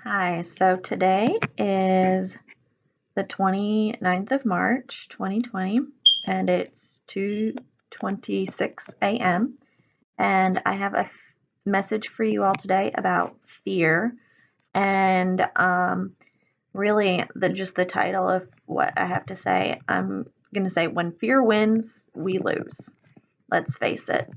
Hi, so today is the 29th of March, 2020, and it's 2:26 a.m. And I have a message for you all today about fear and really just the title of what I have to say. I'm going to say, when fear wins, we lose. Let's face it.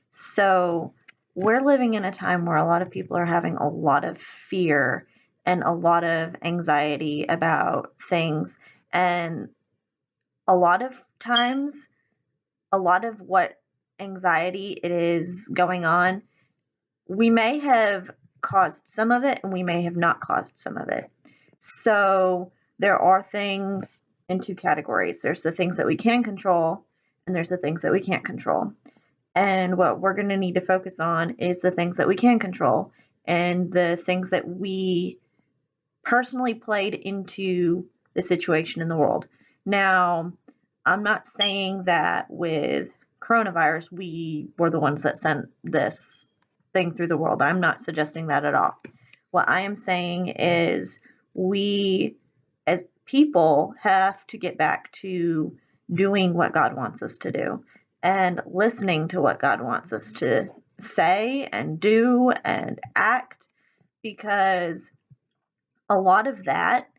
So we're living in a time where a lot of people are having a lot of fear and a lot of anxiety about things. And a lot of times, a lot of what anxiety it is going on, we may have caused some of it and we may have not caused some of it. So there are things in two categories. There's the things that we can control and there's the things that we can't control. And what we're going to need to focus on is the things that we can control and the things that we personally played into the situation in the world. Now, I'm not saying that with coronavirus, we were the ones that sent this thing through the world. I'm not suggesting that at all. What I am saying is we, as people, have to get back to doing what God wants us to do and listening to what God wants us to say and do and act, because a lot of that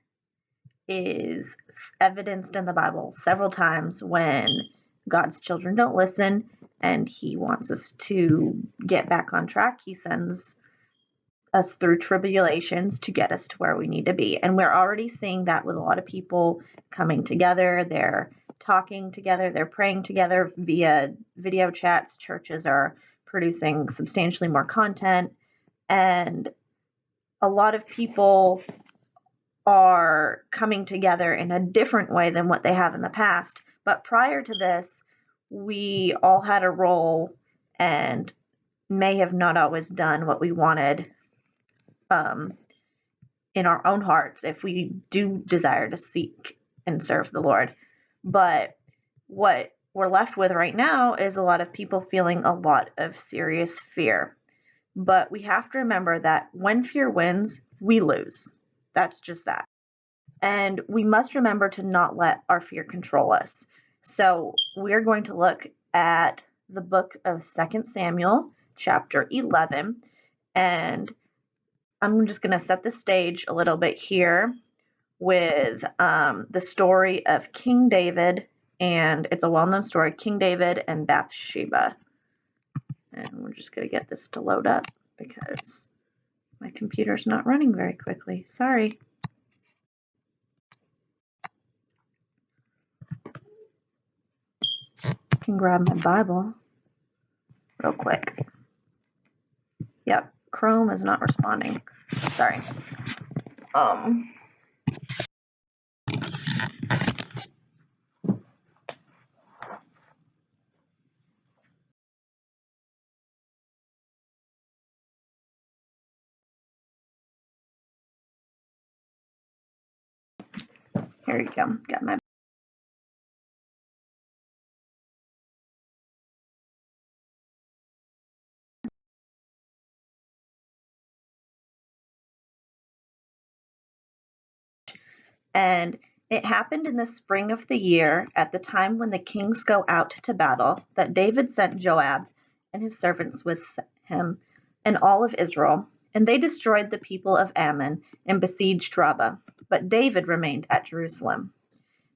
is evidenced in the Bible several times when God's children don't listen and He wants us to get back on track. He sends us through tribulations to get us to where we need to be. And we're already seeing that with a lot of people coming together. They're talking together, they're praying together via video chats. Churches are producing substantially more content, and a lot of people are coming together in a different way than what they have in the past. But prior to this, we all had a role and may have not always done what we wanted in our own hearts if we do desire to seek and serve the Lord. But what we're left with right now is a lot of people feeling a lot of serious fear. But we have to remember that when fear wins, we lose. That's just that. And we must remember to not let our fear control us. So we're going to look at the book of 2 Samuel, chapter 11, and I'm just going to set the stage a little bit here with the story of King David, and it's a well-known story, King David and Bathsheba. And we're just going to get this to load up because my computer's not running very quickly. Sorry. I can grab my Bible real quick. Yep, Chrome is not responding. Sorry. Here you go. Got my And it happened in the spring of the year, at the time when the kings go out to battle, that David sent Joab and his servants with him and all of Israel, and they destroyed the people of Ammon and besieged Rabbah. But David remained at Jerusalem.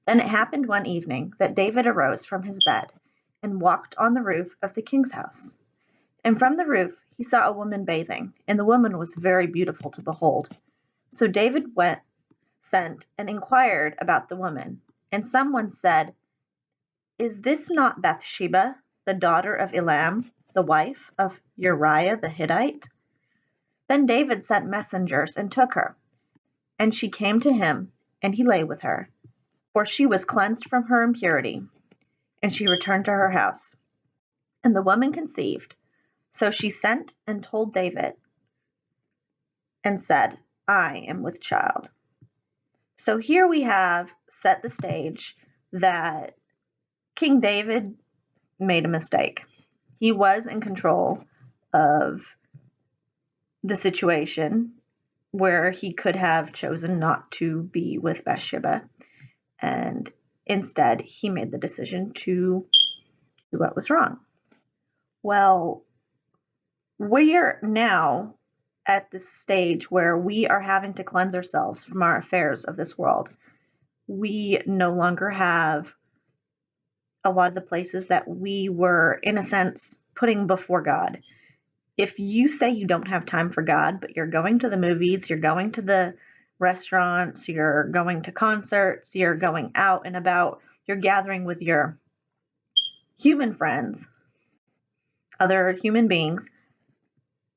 Then it happened one evening that David arose from his bed and walked on the roof of the king's house. And from the roof he saw a woman bathing, and the woman was very beautiful to behold. So David sent and inquired about the woman. And someone said, "Is this not Bathsheba, the daughter of Elam, the wife of Uriah the Hittite?" Then David sent messengers and took her. And she came to him, and he lay with her, for she was cleansed from her impurity. And she returned to her house. And the woman conceived. So she sent and told David and said, "I am with child." So here we have set the stage that King David made a mistake. He was in control of the situation. where he could have chosen not to be with Bathsheba, and instead he made the decision to do what was wrong. Well, we're now at this stage where we are having to cleanse ourselves from our affairs of this world. We no longer have a lot of the places that we were, in a sense, putting before God. If you say you don't have time for God, but you're going to the movies, you're going to the restaurants, you're going to concerts, you're going out and about, you're gathering with your human friends, other human beings,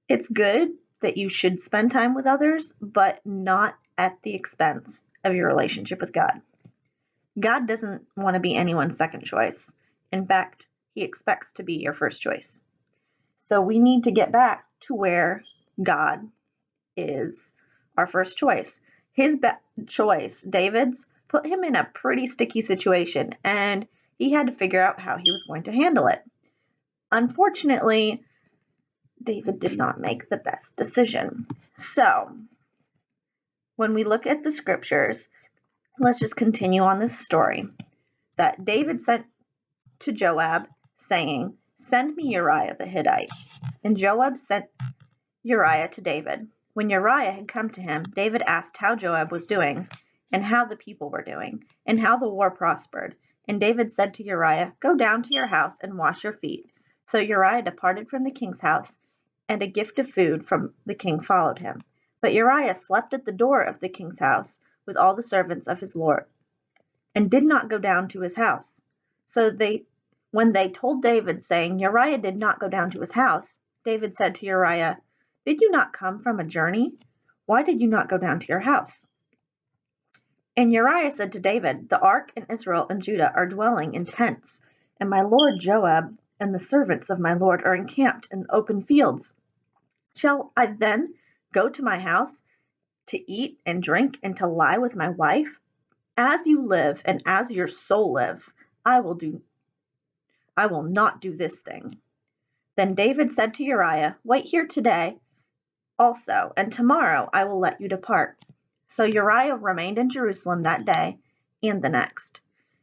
it's good that you should spend time with others, but not at the expense of your relationship with God. God doesn't want to be anyone's second choice. In fact, he expects to be your first choice. So we need to get back to where God is our first choice. His choice, David's, put him in a pretty sticky situation, and he had to figure out how he was going to handle it. Unfortunately, David did not make the best decision. So, when we look at the scriptures, let's just continue on this story that David sent to Joab, saying, "Send me Uriah the Hittite." And Joab sent Uriah to David. When Uriah had come to him, David asked how Joab was doing, and how the people were doing, and how the war prospered. And David said to Uriah, "Go down to your house and wash your feet." So Uriah departed from the king's house, and a gift of food from the king followed him. But Uriah slept at the door of the king's house with all the servants of his lord, and did not go down to his house. So when they told David, saying, "Uriah did not go down to his house," David said to Uriah, "Did you not come from a journey? Why did you not go down to your house?" And Uriah said to David, "The ark and Israel and Judah are dwelling in tents, and my lord Joab and the servants of my lord are encamped in open fields. Shall I then go to my house to eat and drink and to lie with my wife? As you live and as your soul lives, I will not do this thing." Then David said to Uriah, "Wait here today also, and tomorrow I will let you depart." So Uriah remained in Jerusalem that day and the next.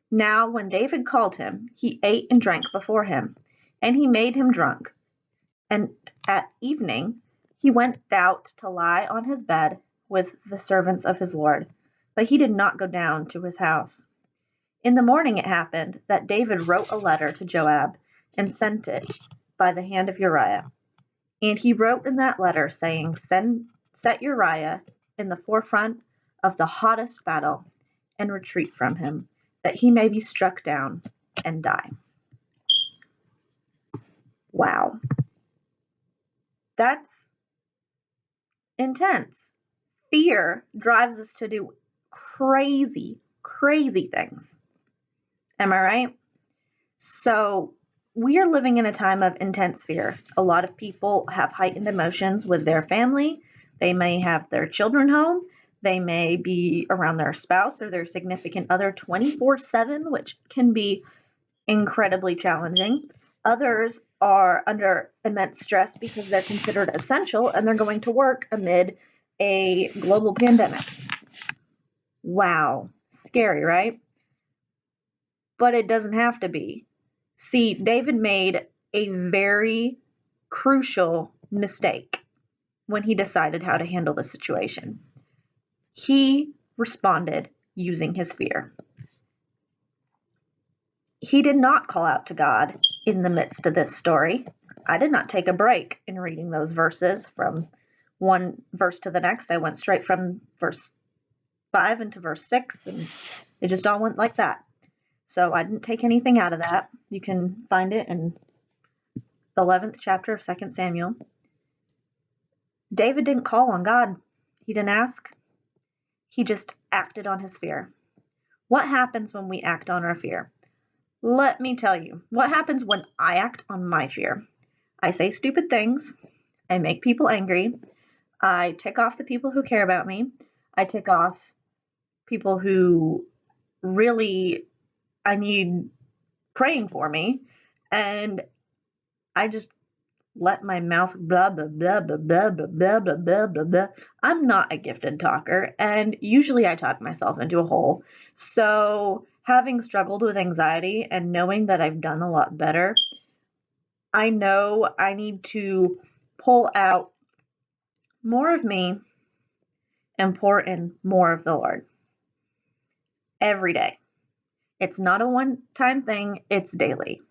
Now when David called him, he ate and drank before him, and he made him drunk. And at evening he went out to lie on his bed with the servants of his lord, but he did not go down to his house. In the morning it happened that David wrote a letter to Joab and sent it by the hand of Uriah. And he wrote in that letter, saying, "Set Uriah in the forefront of the hottest battle and retreat from him, that he may be struck down and die." Wow. That's intense. Fear drives us to do crazy, crazy things. Am I right? So we are living in a time of intense fear. A lot of people have heightened emotions with their family. They may have their children home. They may be around their spouse or their significant other 24/7, which can be incredibly challenging. Others are under immense stress because they're considered essential and they're going to work amid a global pandemic. Wow, scary, right? But it doesn't have to be. See, David made a very crucial mistake when he decided how to handle the situation. He responded using his fear. He did not call out to God in the midst of this story. I did not take a break in reading those verses from one verse to the next. I went straight from verse 5 into verse 6, and it just all went like that. So I didn't take anything out of that. You can find it in the 11th chapter of 2 Samuel. David didn't call on God. He didn't ask. He just acted on his fear. What happens when we act on our fear? Let me tell you, what happens when I act on my fear? I say stupid things. I make people angry. I tick off the people who care about me. I tick off people who really I need praying for me. And I just let my mouth blah, blah, blah, blah, blah, blah, blah, blah, blah, blah, blah. I'm not a gifted talker, and usually I talk myself into a hole. So having struggled with anxiety and knowing that I've done a lot better, I know I need to pull out more of me and pour in more of the Lord every day. It's not a one-time thing, it's daily.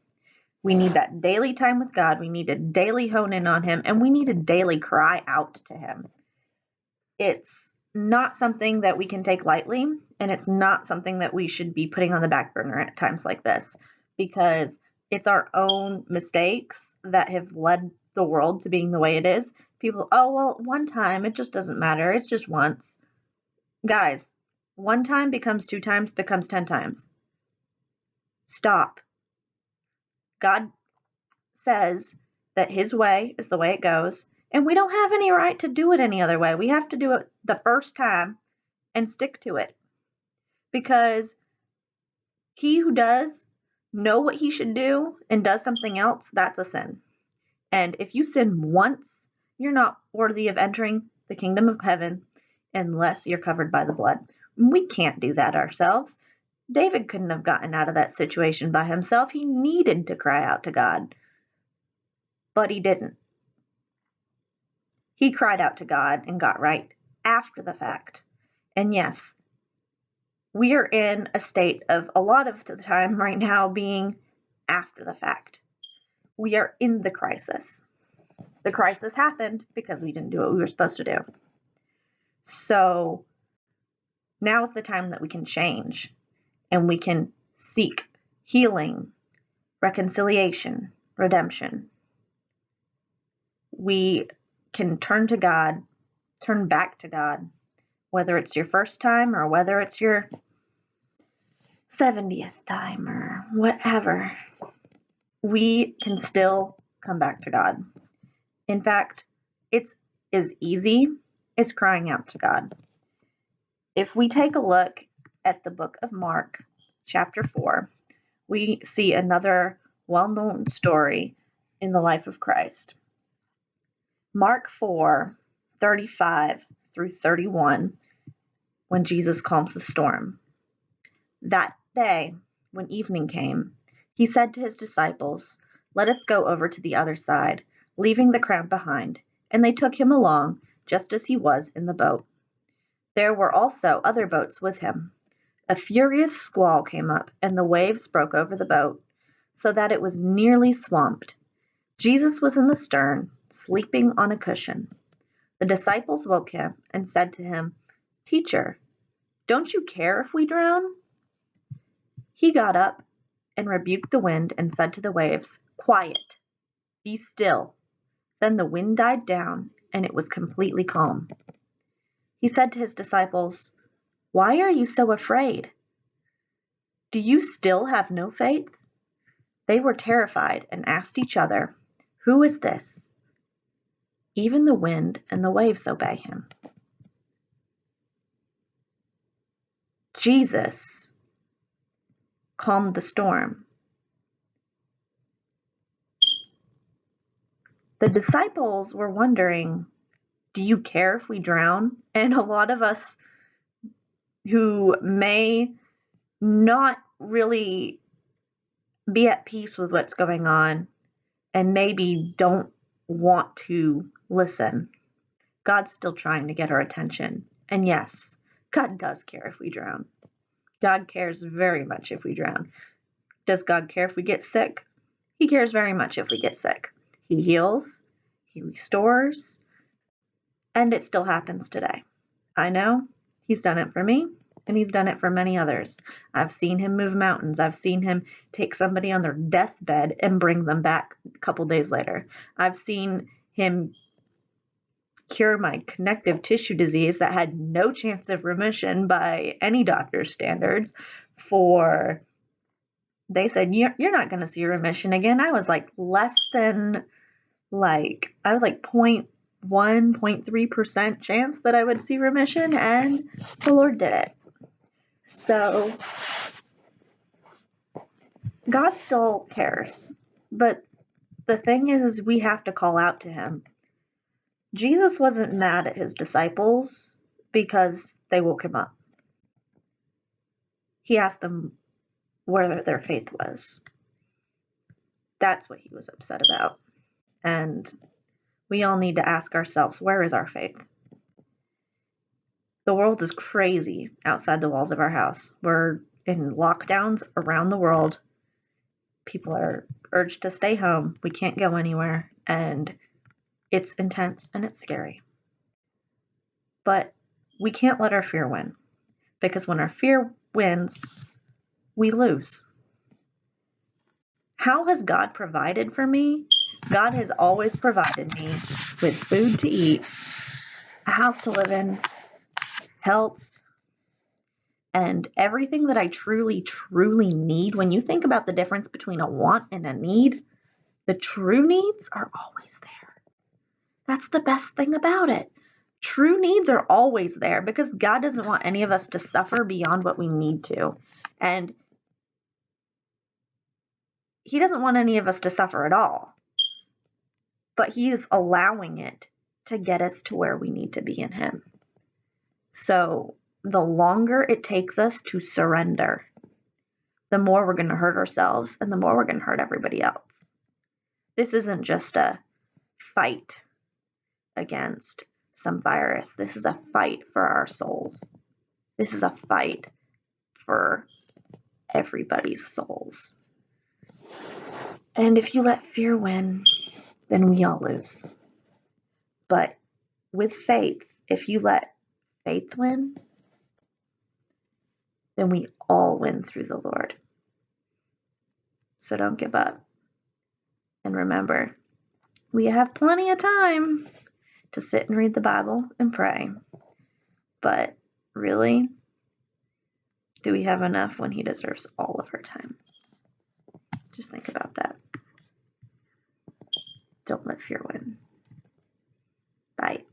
We need that daily time with God. We need to daily hone in on Him, and we need to daily cry out to Him. It's not something that we can take lightly, and it's not something that we should be putting on the back burner at times like this, because it's our own mistakes that have led the world to being the way it is. People, oh, well, one time, it just doesn't matter. It's just once. Guys, one time becomes 2 times, becomes 10 times. Stop. God says that His way is the way it goes, and we don't have any right to do it any other way. We have to do it the first time and stick to it, because he who does know what he should do and does something else, that's a sin. And if you sin once, you're not worthy of entering the kingdom of heaven unless you're covered by the blood. We can't do that ourselves. David couldn't have gotten out of that situation by himself. He needed to cry out to God, but he didn't. He cried out to God and got right after the fact. And yes, we are in a state of a lot of the time right now being after the fact. We are in the crisis. The crisis happened because we didn't do what we were supposed to do. So now is the time that we can change and we can seek healing, reconciliation, redemption. We can turn to God, turn back to God, whether it's your first time or whether it's your 70th time or whatever. We can still come back to God. In fact, it's as easy as crying out to God. If we take a look at the book of Mark, chapter 4, we see another well-known story in the life of Christ. Mark 4:35 through 31, when Jesus calms the storm. That day, when evening came, he said to his disciples, "Let us go over to the other side," leaving the crowd behind, and they took him along, just as he was in the boat. There were also other boats with him. A furious squall came up, and the waves broke over the boat, so that it was nearly swamped. Jesus was in the stern, sleeping on a cushion. The disciples woke him and said to him, "Teacher, don't you care if we drown?" He got up and rebuked the wind and said to the waves, "Quiet, be still." Then the wind died down, and it was completely calm. He said to his disciples, "Why are you so afraid? Do you still have no faith?" They were terrified and asked each other, "Who is this? Even the wind and the waves obey him." Jesus calmed the storm. The disciples were wondering, do you care if we drown? And a lot of us who may not really be at peace with what's going on and maybe don't want to listen, God's still trying to get our attention. And yes, God does care if we drown. God cares very much if we drown. Does God care if we get sick? He cares very much if we get sick. He heals, He restores, and it still happens today. I know He's done it for me, and He's done it for many others. I've seen Him move mountains. I've seen Him take somebody on their deathbed and bring them back a couple days later. I've seen Him cure my connective tissue disease that had no chance of remission by any doctor's standards they said, you're not going to see remission again. I was like less than I was like 0.1, 0.3% chance that I would see remission, and the Lord did it. So God still cares, but the thing is we have to call out to him. Jesus wasn't mad at his disciples because they woke him up. He asked them where their faith was. That's what he was upset about. And we all need to ask ourselves, where is our faith? The world is crazy outside the walls of our house. We're in lockdowns around the world. People are urged to stay home. We can't go anywhere. And it's intense and it's scary. But we can't let our fear win. Because when our fear wins, we lose. How has God provided for me? God has always provided me with food to eat, a house to live in, health, and everything that I truly, truly need. When you think about the difference between a want and a need, the true needs are always there. That's the best thing about it. True needs are always there because God doesn't want any of us to suffer beyond what we need to. And He doesn't want any of us to suffer at all. But He is allowing it to get us to where we need to be in Him. So the longer it takes us to surrender, the more we're going to hurt ourselves and the more we're going to hurt everybody else. This isn't just a fight against some virus. This is a fight for our souls. This is a fight for everybody's souls. And if you let fear win, then we all lose. But with faith, if you let faith win, then we all win through the Lord. So don't give up. And remember, we have plenty of time to sit and read the Bible and pray. But really, do we have enough when He deserves all of our time? Just think about that. Don't let fear win. Bye.